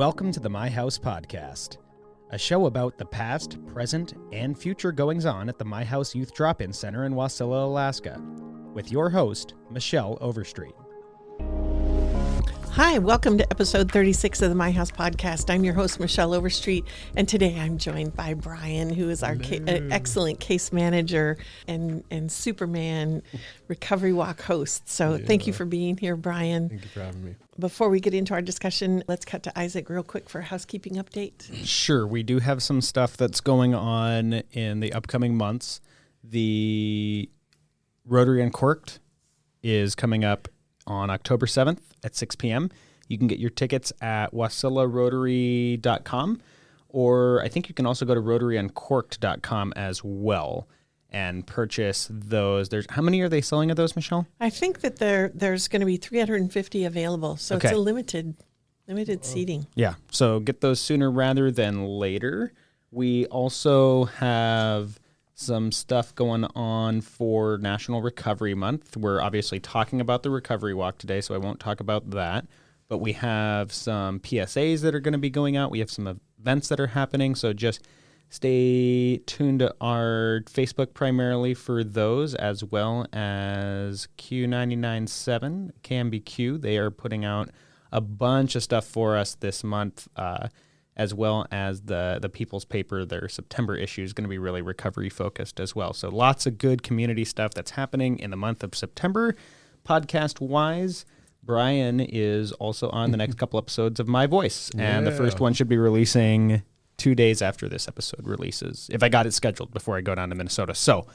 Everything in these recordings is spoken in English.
Welcome to the My House Podcast, a show about the past, present, and future goings-on at the My House Youth Drop-In Center in Wasilla, Alaska, with your host, Michelle Overstreet. Hi, welcome to episode 36 of the My House Podcast. I'm your host, Michelle Overstreet, and today I'm joined by Bryan, who is our excellent case manager and Superman Recovery Walk host. So Thank you for being here, Bryan. Thank you for having me. Before we get into our discussion, let's cut to Isaac real quick for a housekeeping update. Sure, we do have some stuff that's going on in the upcoming months. The Rotary Uncorked is coming up on October 7th at 6 p.m. You can get your tickets at wasilarotary.com, or I think you can also go to rotaryuncorked.com as well and purchase those. How many are they selling of those, Michelle? I think that there's going to be 350 available, so It's a limited seating. Yeah, so get those sooner rather than later. We also have some stuff going on for National Recovery Month. We're obviously talking about the Recovery Walk today, so I won't talk about that. But we have some PSAs that are going to be going out. We have some events that are happening, so just stay tuned to our Facebook primarily for those, as well as Q997, KMBQ. They are putting out a bunch of stuff for us this month, as well as the People's Paper. Their September issue is going to be really recovery focused as well. So lots of good community stuff that's happening in the month of September. Podcast wise, Bryan is also on the next couple episodes of My Voice. And the first one should be releasing 2 days after this episode releases, if I got it scheduled before I go down to Minnesota. So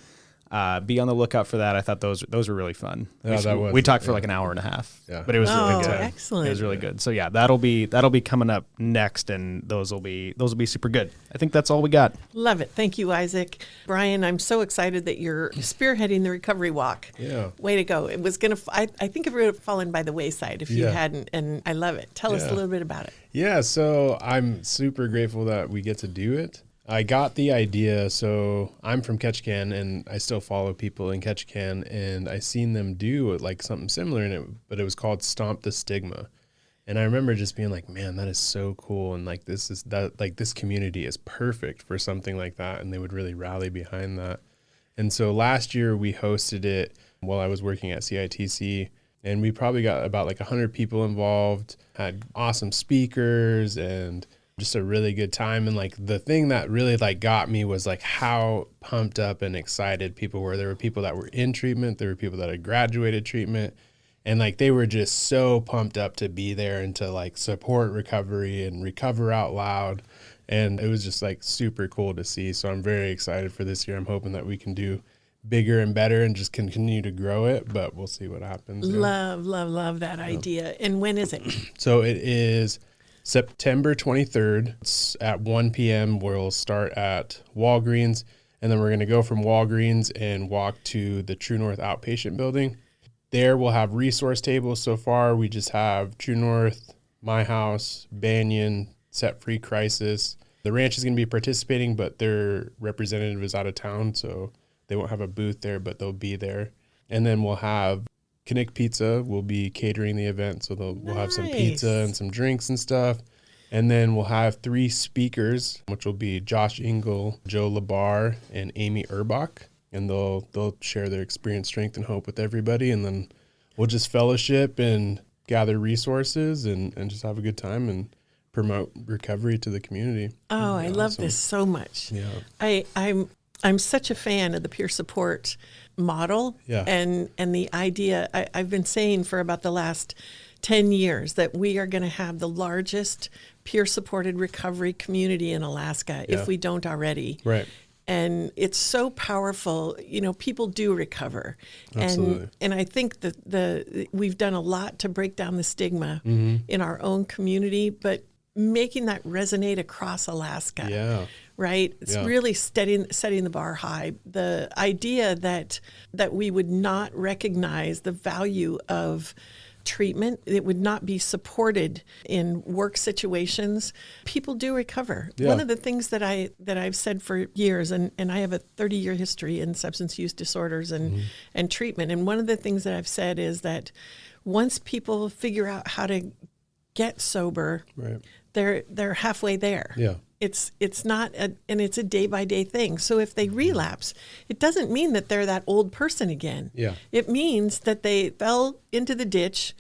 be on the lookout for that. I thought those were really fun. We talked for like an hour and a half, but it was really good. Excellent. It was really good. So yeah, that'll be coming up next, and those will be super good. I think that's all we got. Love it. Thank you, Isaac. Bryan, I'm so excited that you're spearheading the recovery walk. Yeah. Way to go. It was I think it would have fallen by the wayside if you hadn't, and I love it. Tell us a little bit about it. Yeah, so I'm super grateful that we get to do it. I got the idea, so I'm from Ketchikan, and I still follow people in Ketchikan, and I seen them do like something similar in it, but it was called Stomp the Stigma. And I remember just being like, man, that is so cool, and like this community is perfect for something like that, and they would really rally behind that. And so last year we hosted it while I was working at CITC, and we probably got about like 100 people involved, had awesome speakers, and just a really good time. And like the thing that really like got me was like how pumped up and excited people were. There were people that were in treatment, there were people that had graduated treatment, and like they were just so pumped up to be there and to like support recovery and recover out loud. And it was just like super cool to see. So I'm very excited for this year. I'm hoping that we can do bigger and better and just continue to grow it, but we'll see what happens. Love that idea. And when is it? So it is September 23rd. It's at 1 p.m. We'll start at Walgreens, and then we're going to go from Walgreens and walk to the True North outpatient building. There we'll have resource tables. So far, we just have True North, My House, Banyan, Set Free Crisis. The ranch is going to be participating, but their representative is out of town, so they won't have a booth there, but they'll be there. And then we'll have Knick Pizza will be catering the event, so we'll have some pizza and some drinks and stuff. And then we'll have 3 speakers, which will be Josh Engel, Joe Labar, and Amy Urbach. And they'll share their experience, strength, and hope with everybody. And then we'll just fellowship and gather resources and just have a good time and promote recovery to the community. Oh, I love this so much. Yeah. I'm such a fan of the peer support model and the idea. I've been saying for about the last 10 years that we are going to have the largest peer supported recovery community in Alaska if we don't already. Right. And it's so powerful. You know, people do recover. Absolutely. And I think that we've done a lot to break down the stigma in our own community, but making that resonate across Alaska. Yeah. Right? It's really setting the bar high. The idea that we would not recognize the value of treatment, it would not be supported in work situations. People do recover. Yeah. One of the things that I've said for years, and I have a 30-year history in substance use disorders and treatment, and one of the things that I've said is that once people figure out how to get sober, they're halfway there. Yeah. It's not and it's a day by day thing. So if they relapse, it doesn't mean that they're that old person again. Yeah. It means that they fell into the ditch,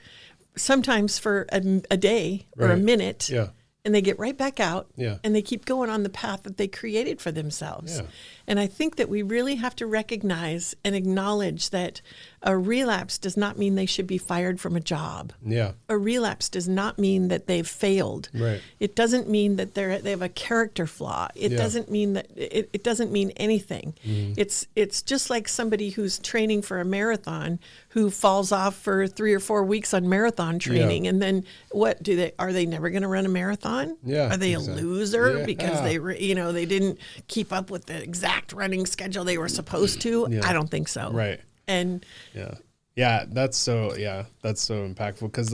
sometimes for a day or a minute. Yeah. And they get right back out, Yeah. and they keep going on the path that they created for themselves. Yeah. And I think that we really have to recognize and acknowledge that a relapse does not mean they should be fired from a job. Yeah. A relapse does not mean that they've failed. Right. It doesn't mean that they have a character flaw. It Yeah. doesn't mean that it doesn't mean anything. It's just like somebody who's training for a marathon who falls off for 3 or 4 weeks on marathon training, and then what are they never going to run a marathon? Yeah, Are they exactly. a loser Yeah. because they didn't keep up with the exact running schedule they were supposed to? Yeah. I don't think so. Right. And That's so impactful. Because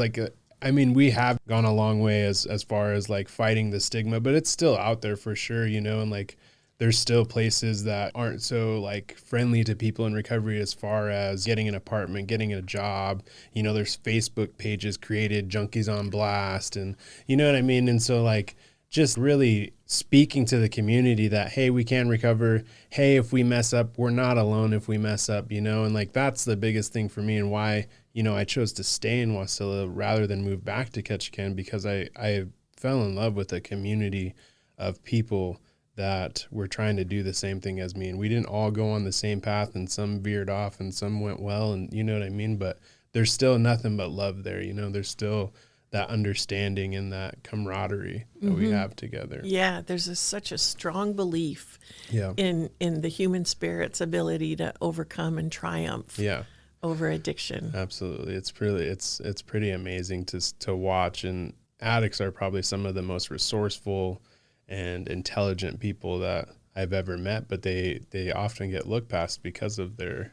we have gone a long way as far as like fighting the stigma, but it's still out there for sure, and like there's still places that aren't so like friendly to people in recovery as far as getting an apartment, getting a job. There's Facebook pages created, Junkies on Blast, and you know what I mean? And so like just really speaking to the community that, hey, we can recover. Hey, if we mess up, we're not alone if we mess up, and like that's the biggest thing for me, and why, I chose to stay in Wasilla rather than move back to Ketchikan, because I fell in love with a community of people that were trying to do the same thing as me. And we didn't all go on the same path, and some veered off and some went well, and you know what I mean? But there's still nothing but love there. There's still that understanding and that camaraderie that we have together. yeah, there's such a strong belief Yeah. in the human spirit's ability to overcome and triumph Yeah. over addiction. Absolutely. It's pretty amazing to watch, and addicts are probably some of the most resourceful and intelligent people that I've ever met, but they often get looked past because of their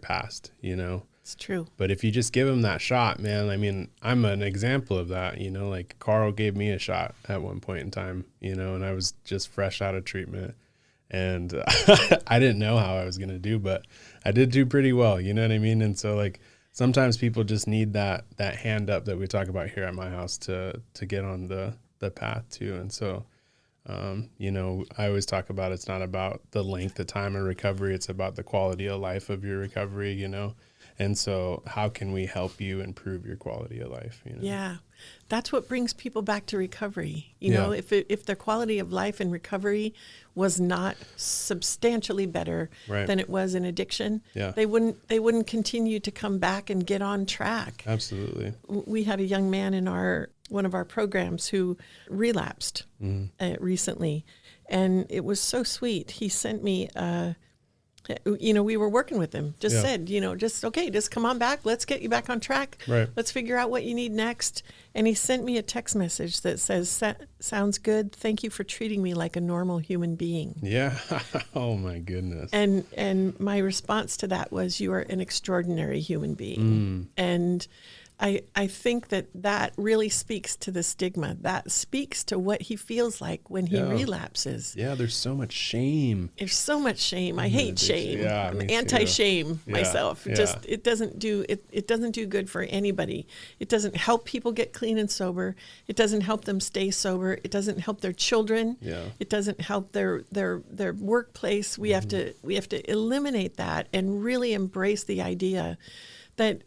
past, It's true. But if you just give them that shot, man, I'm an example of that, like Carl gave me a shot at one point in time, and I was just fresh out of treatment, and I didn't know how I was going to do, but I did do pretty well, you know what I mean? And so like sometimes people just need that hand up that we talk about here at my house to get on the path too. And so, I always talk about, it's not about the length of time of recovery. It's about the quality of life of your recovery, And so how can we help you improve your quality of life? Yeah, that's what brings people back to recovery. If their quality of life in recovery was not substantially better Right. than it was in addiction, Yeah. they wouldn't continue to come back and get on track. Absolutely. We had a young man in one of our programs who relapsed recently, and it was so sweet. He sent me we were working with him, just said, just come on back. Let's get you back on track. Right. Let's figure out what you need next. And he sent me a text message that says, sounds good. Thank you for treating me like a normal human being. Yeah. Oh my goodness. And my response to that was, you are an extraordinary human being. And I think that really speaks to the stigma. That speaks to what he feels like when he relapses. Yeah, there's so much shame. There's so much shame. I hate shame. Yeah, I'm me too. anti-shame myself. Yeah. Just it doesn't do good for anybody. It doesn't help people get clean and sober. It doesn't help them stay sober. It doesn't help their children. Yeah. It doesn't help their workplace. We have to eliminate that and really embrace the idea that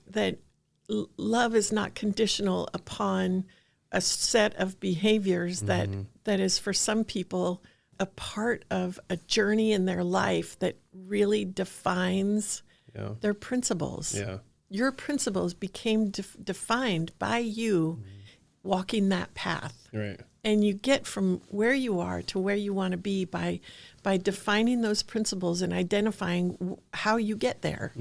love is not conditional upon a set of behaviors that is for some people a part of a journey in their life that really defines their principles. Yeah. Your principles became defined by you walking that path. Right. And you get from where you are to where you want to be by defining those principles and identifying how you get there.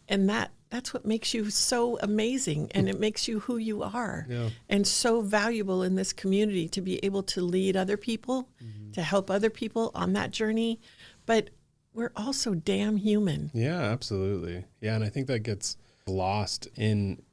And that's what makes you so amazing, and it makes you who you are, and so valuable in this community to be able to lead other people, to help other people on that journey. But we're also damn human. Yeah, absolutely. Yeah, and I think that gets lost in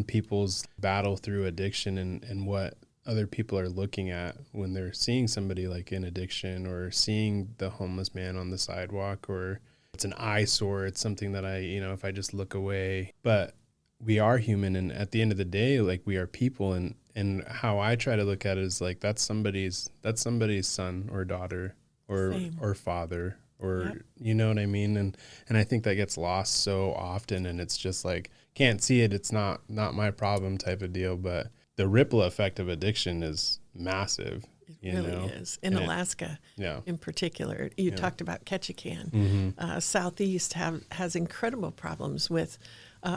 people's battle through addiction and what other people are looking at when they're seeing somebody like in addiction, or seeing the homeless man on the sidewalk, or it's an eyesore. It's something that if I just look away. But we are human, and at the end of the day, like, we are people, and And how I try to look at it is like, that's somebody's son or daughter or father, or, yep. You know what I mean? And I think that gets lost so often, and it's just like, can't see it. It's not my problem type of deal. But the ripple effect of addiction is massive. It really is. In Alaska, in particular. You talked about Ketchikan. Southeast has incredible problems with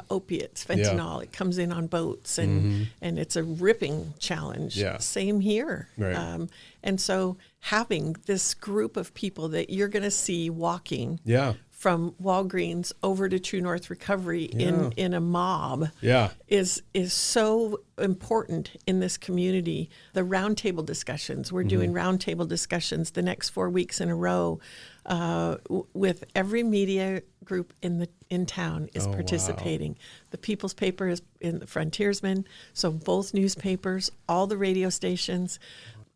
opiates, fentanyl. Yeah. It comes in on boats, and it's a ripping challenge. Yeah. Same here. Right. And so having this group of people that you're going to see walking from Walgreens over to True North Recovery in a mob is so important in this community. The roundtable discussions, we're doing roundtable discussions the next 4 weeks in a row with every media group in town is participating. Wow. The People's Paper is in the Frontiersman, so both newspapers, all the radio stations.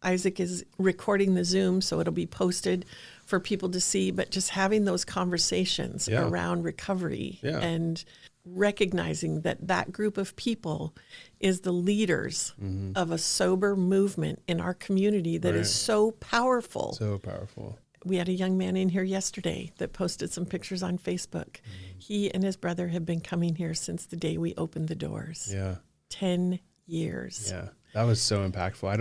Isaac is recording the Zoom, so it'll be posted for people to see, but just having those conversations around recovery and recognizing that group of people is the leaders of a sober movement in our community that is so powerful. So powerful. We had a young man in here yesterday that posted some pictures on Facebook. He and his brother have been coming here since the day we opened the doors. Yeah. 10 years. Yeah. That was so impactful. I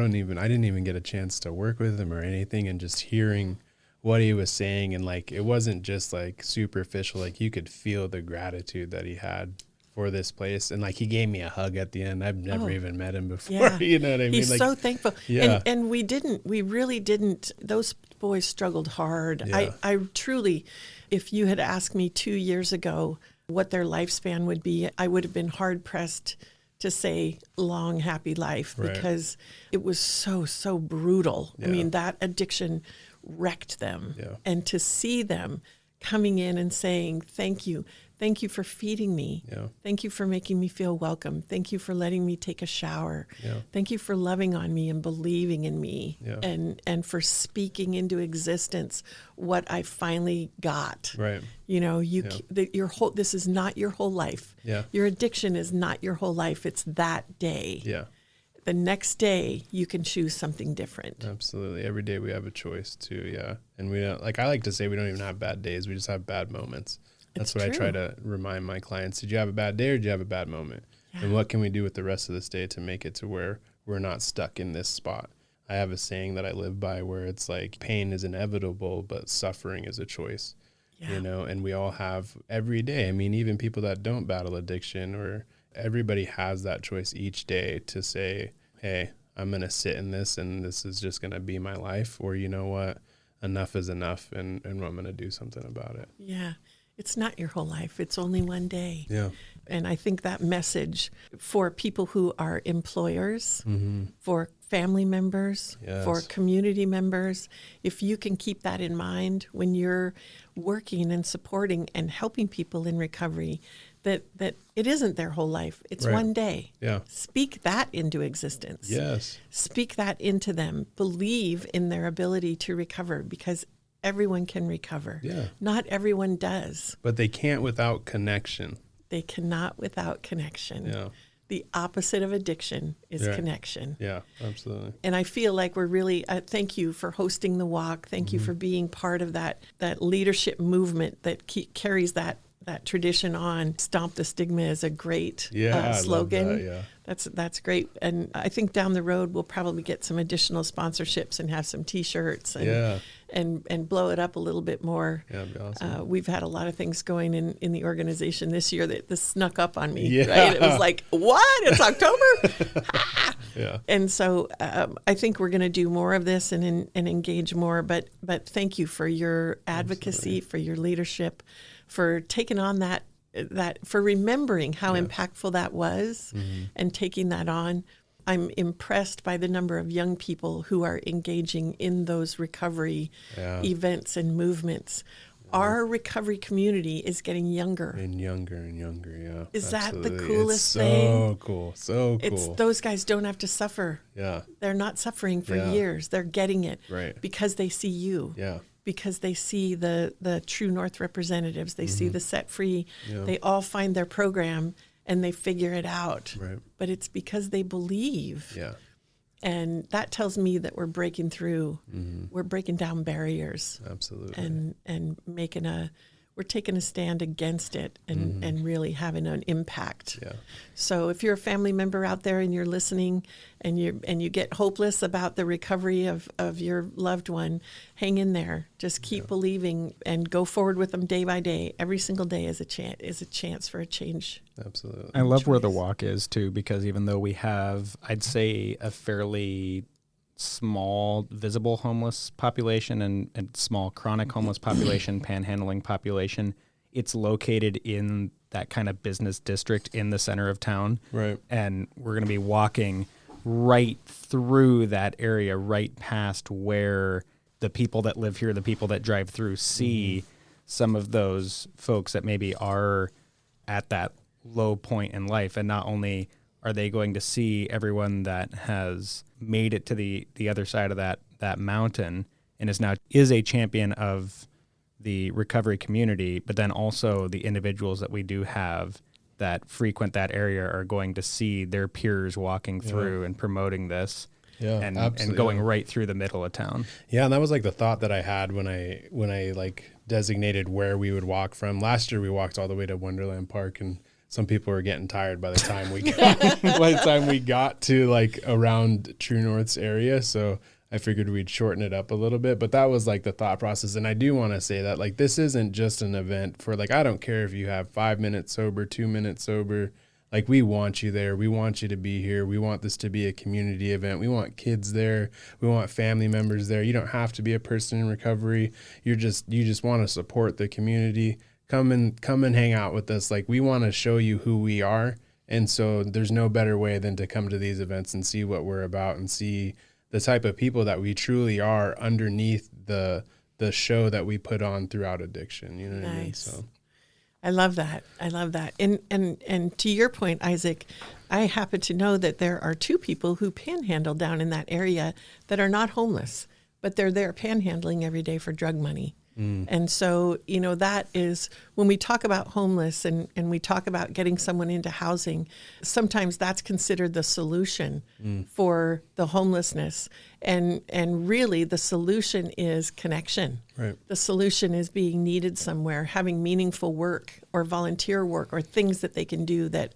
didn't even get a chance to work with him or anything, and just hearing what he was saying, and like, it wasn't just like superficial, like you could feel the gratitude that he had for this place. And like, he gave me a hug at the end. I've never even met him before. You know what I mean? He's like, so thankful. Yeah. And we really didn't, those boys struggled hard. Yeah. I truly, if you had asked me 2 years ago what their lifespan would be, I would have been hard pressed to say long, happy life, because it was so brutal. Yeah. I mean, that addiction wrecked them. Yeah. And to see them coming in and saying, thank you for feeding me. Yeah. Thank you for making me feel welcome. Thank you for letting me take a shower. Yeah. Thank you for loving on me and believing in me, and for speaking into existence what I finally got. Right. You know, this is not your whole life. Yeah. Your addiction is not your whole life. It's that day. Yeah. The next day you can choose something different. Absolutely. Every day we have a choice too. Yeah. And we don't, like, I like to say, we don't even have bad days. We just have bad moments. That's what I try to remind my clients. Did you have a bad day, or did you have a bad moment? Yeah. And what can we do with the rest of this day to make it to where we're not stuck in this spot? I have a saying that I live by where it's like, pain is inevitable, but suffering is a choice. Yeah. You know, and we all have every day. I mean, even people that don't battle addiction, or everybody has that choice each day to say, hey, I'm going to sit in this, and this is just going to be my life. Or, you know what, enough is enough, and I'm going to do something about it. Yeah. It's not your whole life. It's only one day. Yeah. And I think that message for people who are employers, for family members, for community members, if you can keep that in mind when you're working and supporting and helping people in recovery, that it isn't their whole life. It's one day. Yeah. Speak that into existence. Yes. Speak that into them. Believe in their ability to recover, because everyone can recover. Yeah. Not everyone does. But they can't without connection. They cannot without connection. Yeah. The opposite of addiction is connection. Yeah, absolutely. And I feel like we're really, thank you for hosting the walk. Thank you for being part of that leadership movement that carries that tradition on. Stomp the Stigma is a great slogan. I love that, That's great. And I think down the road, we'll probably get some additional sponsorships and have some T-shirts and blow it up a little bit more. Yeah, that'd be awesome. We've had a lot of things going in the organization this year that this snuck up on me. Yeah. Right? It was like, what? It's October? Yeah. And so I think we're going to do more of this and engage more. But thank you for your advocacy, for your leadership, for taking on that, for remembering how impactful that was and taking that on. I'm impressed by the number of young people who are engaging in those recovery events and movements. Our recovery community is getting younger. And younger and younger, yeah. Is absolutely. That the coolest thing? So cool. It's those guys don't have to suffer. Yeah. They're not suffering for years. They're getting it because they see you. Yeah. Because they see the True North representatives. They see the Set Free. Yeah. They all find their program and they figure it out. Right. But it's because they believe. Yeah. And that tells me that we're breaking through, we're breaking down barriers. Absolutely. And we're taking a stand against it and really having an impact. Yeah. So if you're a family member out there and you're listening and you get hopeless about the recovery of your loved one, hang in there. Just keep believing and go forward with them day by day. Every single day is a chance for a change. Absolutely. I love where the walk is too, because even though we have, I'd say, a fairly small visible homeless population and small chronic homeless population, panhandling population, it's located in that kind of business district in the center of town. Right. And we're going to be walking right through that area, right past where the people that live here, the people that drive through, see some of those folks that maybe are at that low point in life. And not only are they going to see everyone that has made it to the other side of that mountain and is a champion of the recovery community, but then also the individuals that we do have that frequent that area are going to see their peers walking through and promoting this. Yeah, and going right through the middle of town. Yeah, and that was like the thought that I had when I like designated where we would walk from. Last year we walked all the way to Wonderland Park, and some people were getting tired by the time we got to like around True North's area. So I figured we'd shorten it up a little bit, but that was like the thought process. And I do want to say that like this isn't just an event for like, I don't care if you have 5 minutes sober, 2 minutes sober. Like, we want you there. We want you to be here. We want this to be a community event. We want kids there. We want family members there. You don't have to be a person in recovery. You just want to support the community. Come and hang out with us. Like, we want to show you who we are. And so there's no better way than to come to these events and see what we're about and see the type of people that we truly are underneath the show that we put on throughout addiction. You know what I mean? So I love that. And to your point, Isaac, I happen to know that there are 2 people who panhandle down in that area that are not homeless, but they're there panhandling every day for drug money. And so, you know, that is when we talk about homeless and we talk about getting someone into housing, sometimes that's considered the solution for the homelessness. And really the solution is connection. Right. The solution is being needed somewhere, having meaningful work or volunteer work or things that they can do that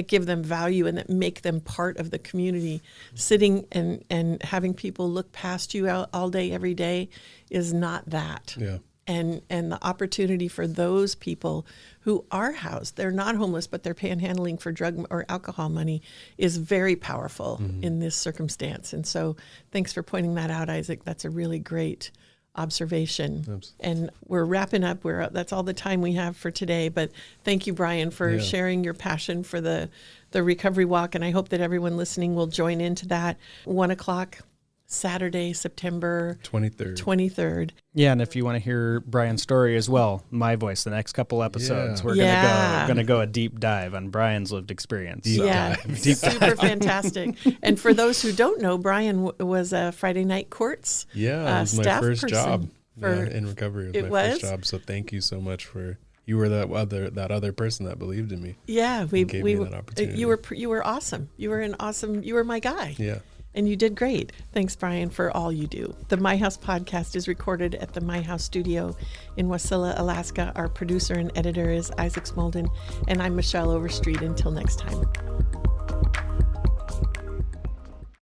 give them value and that make them part of the community. Sitting and having people look past you all day, every day is not that. Yeah. And the opportunity for those people who are housed, they're not homeless, but they're panhandling for drug or alcohol money, is very powerful in this circumstance. And so thanks for pointing that out, Isaac. That's a really great observation. Absolutely. And we're wrapping up. That's all the time we have for today. But thank you, Bryan, for sharing your passion for the recovery walk. And I hope that everyone listening will join into that. 1:00 Saturday, September 23rd. Yeah, and if you want to hear Bryan's story as well, my voice, the next couple episodes, we're gonna go a deep dive on Bryan's lived experience. Deep dive. Fantastic. And for those who don't know, Bryan was a Friday Night Courts. Yeah, it was my first job in recovery. It was first job. So thank you so much for. You were that other person that believed in me. Yeah, we gave me that opportunity. You were awesome. You were my guy. Yeah. And you did great. Thanks, Bryan, for all you do. The My House podcast is recorded at the My House studio in Wasilla, Alaska. Our producer and editor is Isaac Smolden, and I'm Michelle Overstreet. Until next time.